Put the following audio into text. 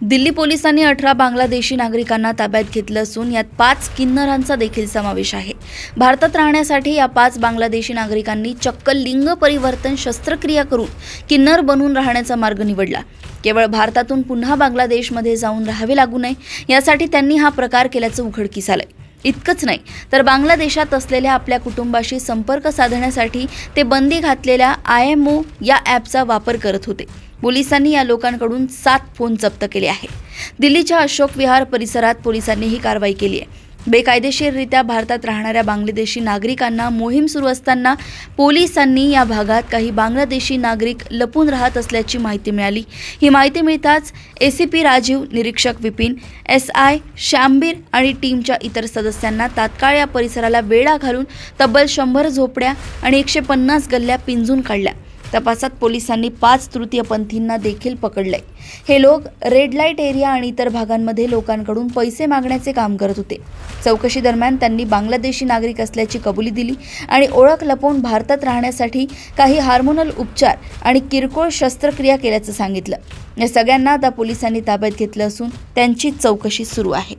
दिल्ली पोलिसांनी 18 बांगलादेशी नागरिकांना ताब्यात घेतलं असून यात 5 किन्नरांचा देखील समावेश आहे। भारतात राहण्यासाठी या 5 बांगलादेशी नागरिकांनी चक्क लिंग परिवर्तन शस्त्रक्रिया करून किन्नर बनून राहण्याचा मार्ग निवडला। केवळ भारतातून पुन्हा बांगलादेशमध्ये जाऊन राहावे लागू नये यासाठी त्यांनी हा प्रकार केल्याचं उघडकीस आलंय। इतकंच नाही तर बांगलादेशात असलेल्या आपल्या कुटुंबाशी संपर्क साधण्यासाठी ते बंदी घातलेल्या IMO या ॲपचा वापर करत होते। पोलिसांनी या लोकांकडून 7 फोन जप्त केले आहेत। दिल्लीच्या अशोक विहार परिसरात पोलिसांनी ही कारवाई केली आहे। बेकायदेशीररित्या भारतात राहणाऱ्या बांगलादेशी नागरिकांना मोहीम सुरू असताना पोलिसांनी या भागात काही बांगलादेशी नागरिक लपून राहत असल्याची माहिती मिळाली। ही माहिती मिळताच ACP राजीव, निरीक्षक विपिन, SI शांबीर आणि टीमच्या इतर सदस्यांना तात्काळ या परिसराला वेढा घालून तब्बल 100 झोपड्या आणि 150 गल्ल्या पिंजून काढल्या। तपासात पोलिसांनी 5 तृतीयपंथींना देखील पकडले। हे लोक रेड लाईट एरिया आणि इतर भागांमध्ये लोकांकडून पैसे मागण्याचे काम करत होते। चौकशी दरम्यान त्यांनी बांगलादेशी नागरिक असल्याची कबुली दिली आणि ओळख लपवून भारतात राहण्यासाठी काही हार्मोनल उपचार आणि किरकोळ शस्त्रक्रिया केल्याचं सांगितलं। या सगळ्यांना आता पोलिसांनी ताब्यात घेतलं असून त्यांची चौकशी सुरू आहे।